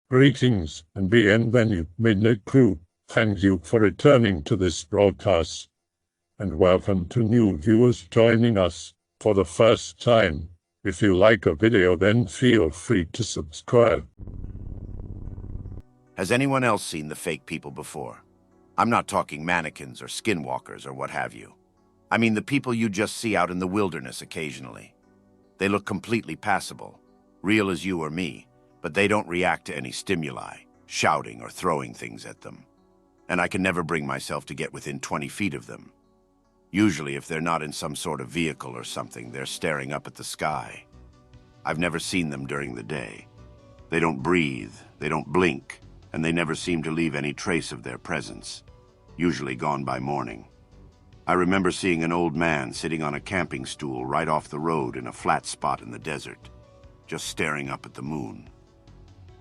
Greetings and bienvenue, Midnight Crew. Thank you for returning to this broadcast. And welcome to new viewers joining us for the first time. If you like a video, then feel free to subscribe. Has anyone else seen the fake people before? I'm not talking mannequins or skinwalkers or what have you. I mean the people you just see out in the wilderness occasionally. They look completely passable, real as you or me, but they don't react to any stimuli, shouting or throwing things at them. And I can never bring myself to get within 20 feet of them. Usually, if they're not in some sort of vehicle or something, they're staring up at the sky. I've never seen them during the day. They don't breathe, they don't blink, and they never seem to leave any trace of their presence, usually gone by morning. I remember seeing an old man sitting on a camping stool right off the road in a flat spot in the desert, just staring up at the moon.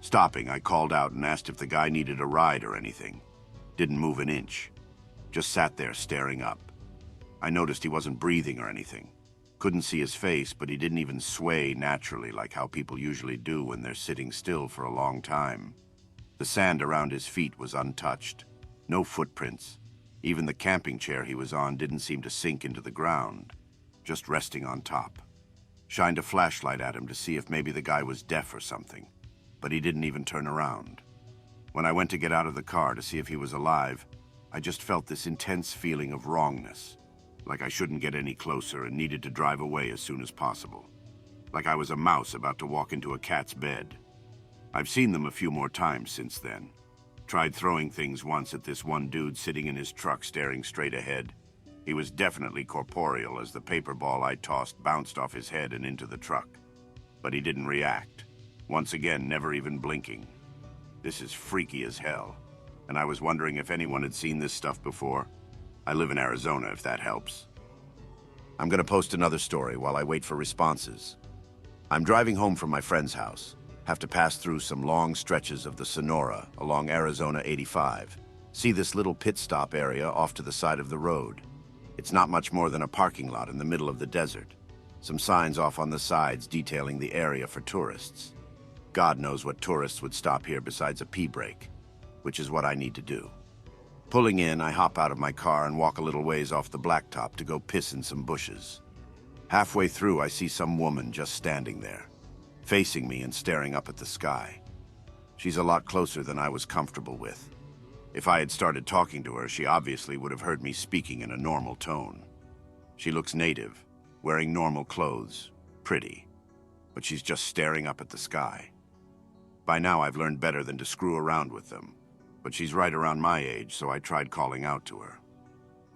Stopping, I called out and asked if the guy needed a ride or anything. Didn't move an inch. Just sat there staring up. I noticed he wasn't breathing or anything. Couldn't see his face, but he didn't even sway naturally like how people usually do when they're sitting still for a long time. The sand around his feet was untouched. No footprints. Even the camping chair he was on didn't seem to sink into the ground, just resting on top. Shined a flashlight at him to see if maybe the guy was deaf or something, but he didn't even turn around. When I went to get out of the car to see if he was alive, I just felt this intense feeling of wrongness, like I shouldn't get any closer and needed to drive away as soon as possible. Like I was a mouse about to walk into a cat's bed. I've seen them a few more times since then. Tried throwing things once at this one dude sitting in his truck staring straight ahead. He was definitely corporeal as the paper ball I tossed bounced off his head and into the truck. But he didn't react. Once again, never even blinking. This is freaky as hell. And I was wondering if anyone had seen this stuff before. I live in Arizona, if that helps. I'm gonna post another story while I wait for responses. I'm driving home from my friend's house. Have to pass through some long stretches of the Sonora along Arizona 85. See this little pit stop area off to the side of the road. It's not much more than a parking lot in the middle of the desert. Some signs off on the sides detailing the area for tourists. God knows what tourists would stop here besides a pee break, which is what I need to do. Pulling in, I hop out of my car and walk a little ways off the blacktop to go piss in some bushes. Halfway through, I see some woman just standing there, facing me and staring up at the sky. She's a lot closer than I was comfortable with. If I had started talking to her, she obviously would have heard me speaking in a normal tone. She looks native, wearing normal clothes, pretty, but she's just staring up at the sky. By now I've learned better than to screw around with them, but she's right around my age, so I tried calling out to her.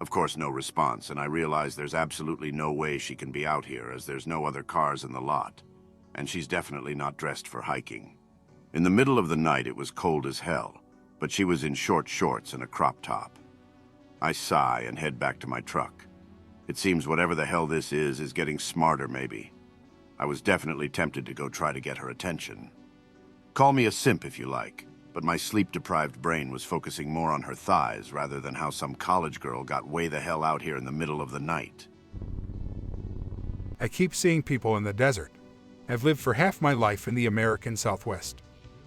Of course, no response, and I realize there's absolutely no way she can be out here as there's no other cars in the lot. And she's definitely not dressed for hiking. In the middle of the night, it was cold as hell, but she was in short shorts and a crop top. I sigh and head back to my truck. It seems whatever the hell this is getting smarter, maybe. I was definitely tempted to go try to get her attention. Call me a simp if you like, but my sleep-deprived brain was focusing more on her thighs rather than how some college girl got way the hell out here in the middle of the night. I keep seeing people in the desert. I've lived for half my life in the American Southwest.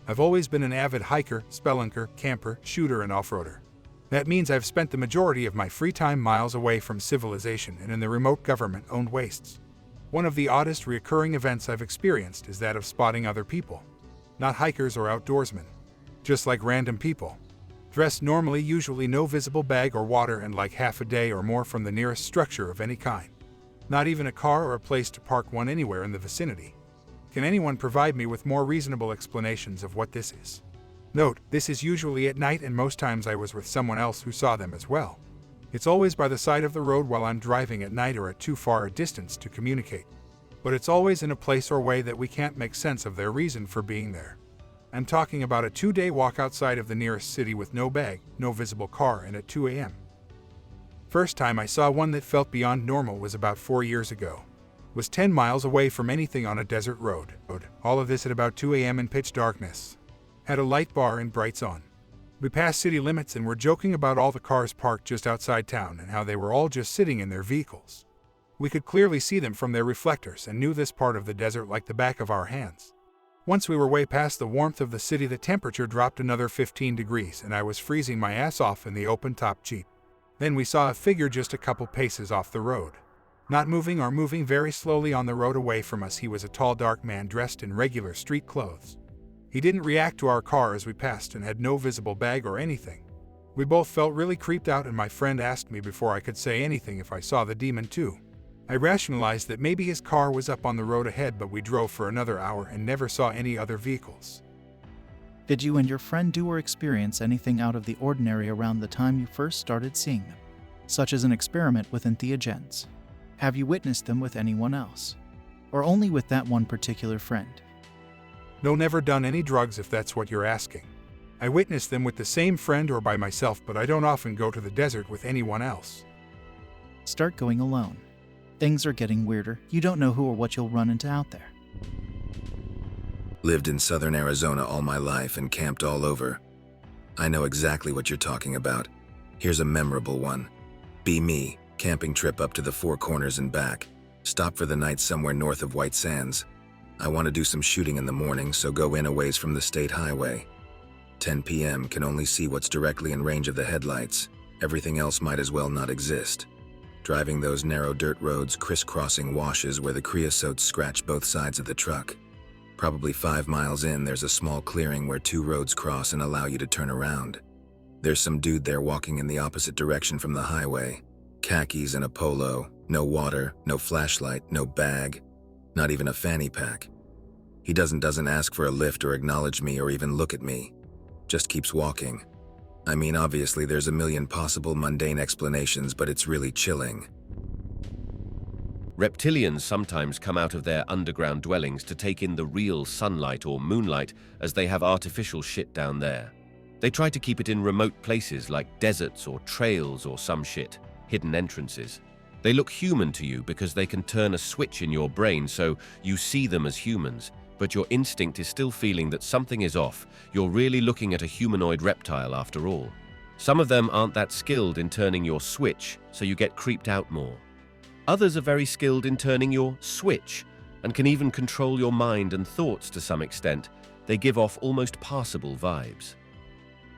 I've always been an avid hiker, spelunker, camper, shooter, and off-roader. That means I've spent the majority of my free time miles away from civilization and in the remote government-owned wastes. One of the oddest recurring events I've experienced is that of spotting other people. Not hikers or outdoorsmen. Just like random people. Dressed normally, usually no visible bag or water, and like half a day or more from the nearest structure of any kind. Not even a car or a place to park one anywhere in the vicinity. Can anyone provide me with more reasonable explanations of what this is? Note, this is usually at night, and most times I was with someone else who saw them as well. It's always by the side of the road while I'm driving at night or at too far a distance to communicate. But it's always in a place or way that we can't make sense of their reason for being there. I'm talking about a 2-day walk outside of the nearest city with no bag, no visible car, and at 2 a.m. First time I saw one that felt beyond normal was about 4 years ago. Was 10 miles away from anything on a desert road. All of this at about 2 a.m. in pitch darkness. Had a light bar and brights on. We passed city limits and were joking about all the cars parked just outside town and how they were all just sitting in their vehicles. We could clearly see them from their reflectors and knew this part of the desert like the back of our hands. Once we were way past the warmth of the city, the temperature dropped another 15 degrees and I was freezing my ass off in the open-top Jeep. Then we saw a figure just a couple paces off the road. Not moving or moving very slowly on the road away from us. He was a tall dark man dressed in regular street clothes. He didn't react to our car as we passed and had no visible bag or anything. We both felt really creeped out and my friend asked me before I could say anything if I saw the demon too. I rationalized that maybe his car was up on the road ahead, but we drove for another hour and never saw any other vehicles. Did you and your friend do or experience anything out of the ordinary around the time you first started seeing them, such as an experiment with entheogens? Have you witnessed them with anyone else? Or only with that one particular friend? No, never done any drugs if that's what you're asking. I witnessed them with the same friend or by myself, but I don't often go to the desert with anyone else. Start going alone. Things are getting weirder. You don't know who or what you'll run into out there. Lived in southern Arizona all my life and camped all over. I know exactly what you're talking about. Here's a memorable one. Be Me, camping trip up to the Four Corners and back. Stop for the night somewhere north of White Sands. I want to do some shooting in the morning, so go in a ways from the state highway. 10 p.m. can only see what's directly in range of the headlights. Everything else might as well not exist. Driving those narrow dirt roads, crisscrossing washes where the creosote scratch both sides of the truck. Probably 5 miles in, there's a small clearing where 2 roads cross and allow you to turn around. There's some dude there walking in the opposite direction from the highway. Khakis and a polo, no water, no flashlight, no bag, not even a fanny pack. He doesn't ask for a lift or acknowledge me or even look at me. Just keeps walking. I mean, obviously there's a million possible mundane explanations, but it's really chilling. Reptilians sometimes come out of their underground dwellings to take in the real sunlight or moonlight, as they have artificial shit down there. They try to keep it in remote places like deserts or trails or some shit, hidden entrances. They look human to you because they can turn a switch in your brain so you see them as humans, but your instinct is still feeling that something is off. You're really looking at a humanoid reptile after all. Some of them aren't that skilled in turning your switch, so you get creeped out more. Others are very skilled in turning your switch and can even control your mind and thoughts to some extent. They give off almost passable vibes.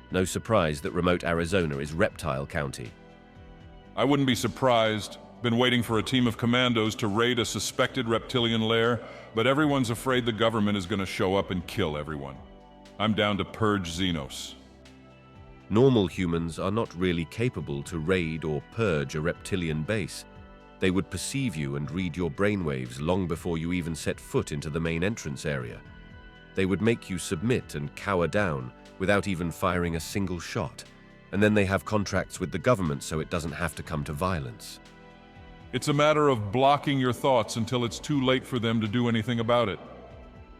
No surprise that remote Arizona is Reptile County. I wouldn't be surprised. Been waiting for a team of commandos to raid a suspected reptilian lair, but everyone's afraid the government is going to show up and kill everyone. I'm down to purge Xenos. Normal humans are not really capable to raid or purge a reptilian base. They would perceive you and read your brainwaves long before you even set foot into the main entrance area. They would make you submit and cower down without even firing a single shot. And then they have contracts with the government so it doesn't have to come to violence. It's a matter of blocking your thoughts until it's too late for them to do anything about it.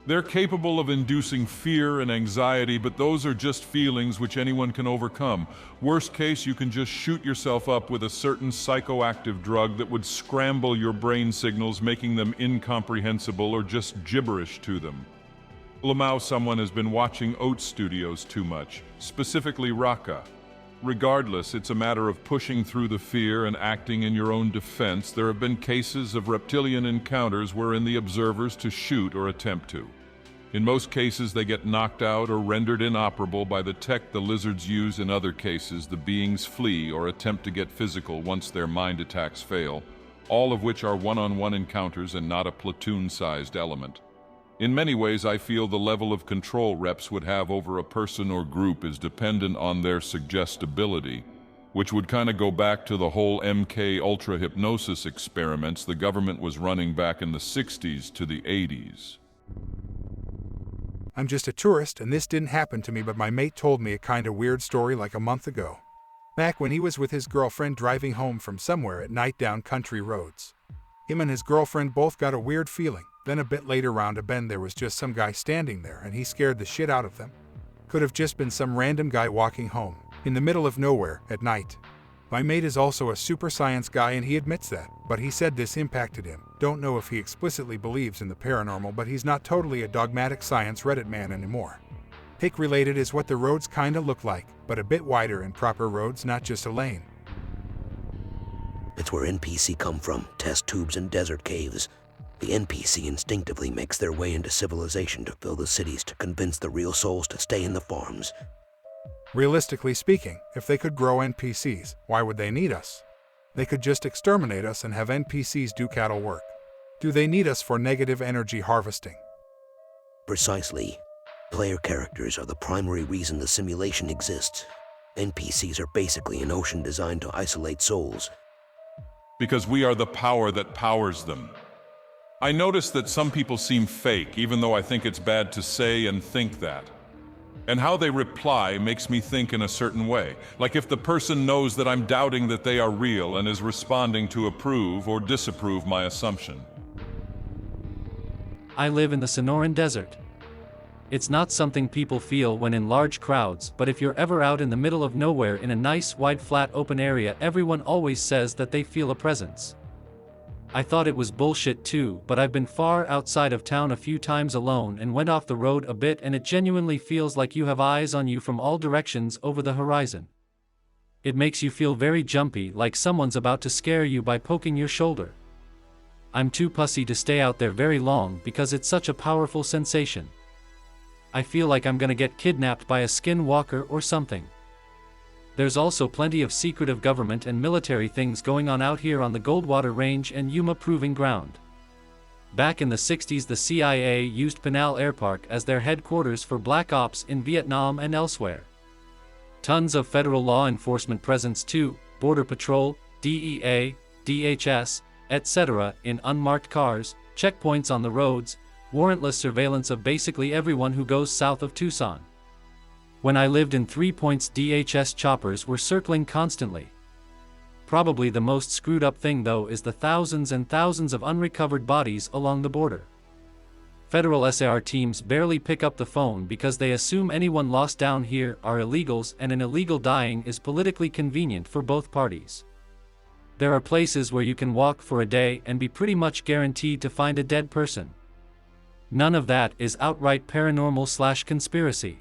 They're capable of inducing fear and anxiety, but those are just feelings which anyone can overcome. Worst case, you can just shoot yourself up with a certain psychoactive drug that would scramble your brain signals, making them incomprehensible or just gibberish to them. Lamau, someone has been watching Oat Studios too much, specifically Raka. Regardless, it's a matter of pushing through the fear and acting in your own defense. There have been cases of reptilian encounters wherein the observers to shoot or attempt to. In most cases, they get knocked out or rendered inoperable by the tech the lizards use. In other cases, the beings flee or attempt to get physical once their mind attacks fail, all of which are one-on-one encounters and not a platoon-sized element. In many ways, I feel the level of control reps would have over a person or group is dependent on their suggestibility, which would kind of go back to the whole MK Ultra hypnosis experiments the government was running back in the 60s to the 80s. I'm just a tourist, and this didn't happen to me, but my mate told me a kind of weird story like a month ago. Back when he was with his girlfriend driving home from somewhere at night down country roads. Him and his girlfriend both got a weird feeling. Then a bit later round a bend there was just some guy standing there and he scared the shit out of them. Could have just been some random guy walking home, in the middle of nowhere, at night. My mate is also a super science guy and he admits that, but he said this impacted him. Don't know if he explicitly believes in the paranormal, but he's not totally a dogmatic science Reddit man anymore. Hick related is what the roads kinda look like, but a bit wider and proper roads, not just a lane. It's where NPC come from, test tubes and desert caves. The NPC instinctively makes their way into civilization to fill the cities to convince the real souls to stay in the farms. Realistically speaking, if they could grow NPCs, why would they need us? They could just exterminate us and have NPCs do cattle work. Do they need us for negative energy harvesting? Precisely. Player characters are the primary reason the simulation exists. NPCs are basically an ocean designed to isolate souls. Because we are the power that powers them. I notice that some people seem fake, even though I think it's bad to say and think that. And how they reply makes me think in a certain way, like if the person knows that I'm doubting that they are real and is responding to approve or disapprove my assumption. I live in the Sonoran Desert. It's not something people feel when in large crowds, but if you're ever out in the middle of nowhere in a nice, wide, flat, open area, everyone always says that they feel a presence. I thought it was bullshit too, but I've been far outside of town a few times alone and went off the road a bit, and it genuinely feels like you have eyes on you from all directions over the horizon. It makes you feel very jumpy, like someone's about to scare you by poking your shoulder. I'm too pussy to stay out there very long because it's such a powerful sensation. I feel like I'm gonna get kidnapped by a skinwalker or something. There's also plenty of secretive government and military things going on out here on the Goldwater Range and Yuma Proving Ground. Back in the 60s, the CIA used Penal Air Park as their headquarters for black ops in Vietnam and elsewhere. Tons of federal law enforcement presence too, Border Patrol, DEA, DHS, etc. in unmarked cars, checkpoints on the roads, warrantless surveillance of basically everyone who goes south of Tucson. When I lived in 3 Points, DHS choppers were circling constantly. Probably the most screwed up thing though is the thousands and thousands of unrecovered bodies along the border. Federal SAR teams barely pick up the phone because they assume anyone lost down here are illegals, and an illegal dying is politically convenient for both parties. There are places where you can walk for a day and be pretty much guaranteed to find a dead person. None of that is outright paranormal/conspiracy.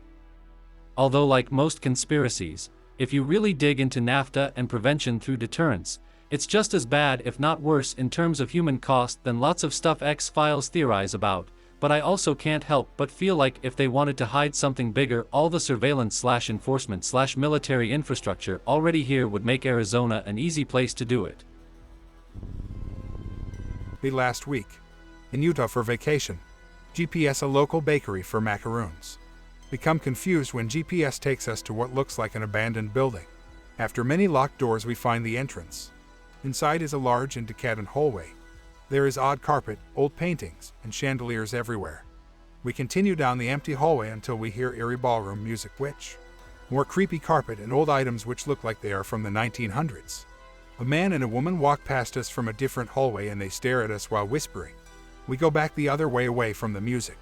Although, like most conspiracies, if you really dig into NAFTA and prevention through deterrence, it's just as bad if not worse in terms of human cost than lots of stuff X-Files theorize about, but I also can't help but feel like if they wanted to hide something bigger, all the surveillance/enforcement/military infrastructure already here would make Arizona an easy place to do it. Last week, in Utah for vacation, GPS a local bakery for macaroons. Become confused when GPS takes us to what looks like an abandoned building. After many locked doors, we find the entrance. Inside is a large and decadent hallway. There is odd carpet, old paintings, and chandeliers everywhere. We continue down the empty hallway until we hear eerie ballroom music, which more creepy carpet and old items which look like they are from the 1900s. A man and a woman walk past us from a different hallway and they stare at us while whispering. We go back the other way away from the music.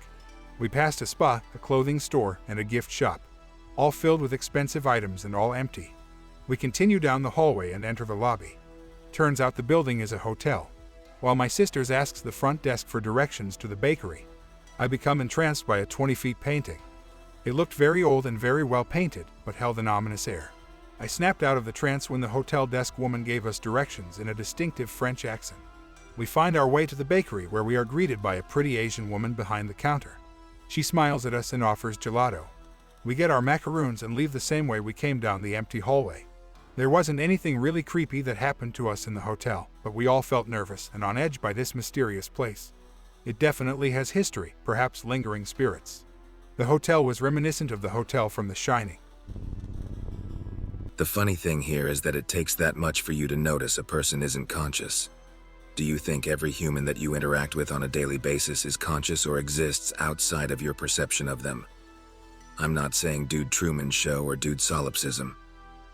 We passed a spa, a clothing store, and a gift shop, all filled with expensive items and all empty. We continue down the hallway and enter the lobby. Turns out the building is a hotel. While my sisters asks the front desk for directions to the bakery, I become entranced by a 20-feet painting. It looked very old and very well painted, but held an ominous air. I snapped out of the trance when the hotel desk woman gave us directions in a distinctive French accent. We find our way to the bakery, where we are greeted by a pretty Asian woman behind the counter. She smiles at us and offers gelato. We get our macaroons and leave the same way we came down the empty hallway. There wasn't anything really creepy that happened to us in the hotel, but we all felt nervous and on edge by this mysterious place. It definitely has history, perhaps lingering spirits. The hotel was reminiscent of the hotel from The Shining. The funny thing here is that it takes that much for you to notice a person isn't conscious. Do you think every human that you interact with on a daily basis is conscious or exists outside of your perception of them? I'm not saying Dude Truman's show or Dude solipsism,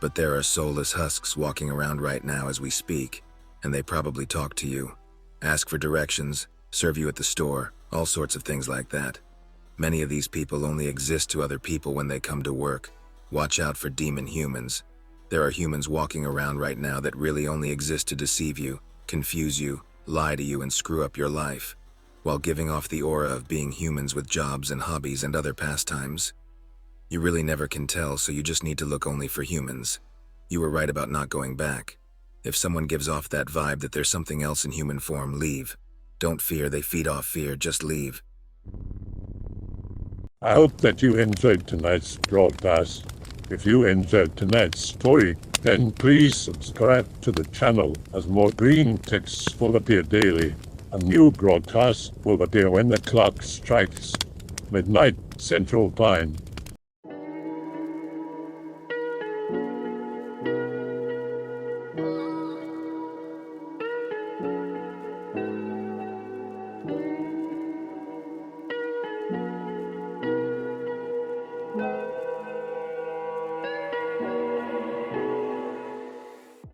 but there are soulless husks walking around right now as we speak, and they probably talk to you, ask for directions, serve you at the store, all sorts of things like that. Many of these people only exist to other people when they come to work. Watch out for demon humans. There are humans walking around right now that really only exist to deceive you, confuse you, lie to you, and screw up your life, while giving off the aura of being humans with jobs and hobbies and other pastimes. You really never can tell, so you just need to look only for humans. You were right about not going back. If someone gives off that vibe that there's something else in human form, leave. Don't fear, they feed off fear, just leave. I hope that you enjoyed tonight's broadcast. If you enjoyed tonight's story, then please subscribe to the channel as more green texts will appear daily. A new broadcast will appear when the clock strikes midnight Central Time.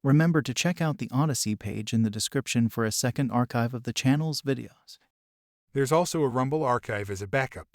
Remember to check out the Odyssey page in the description for a second archive of the channel's videos. There's also a Rumble archive as a backup.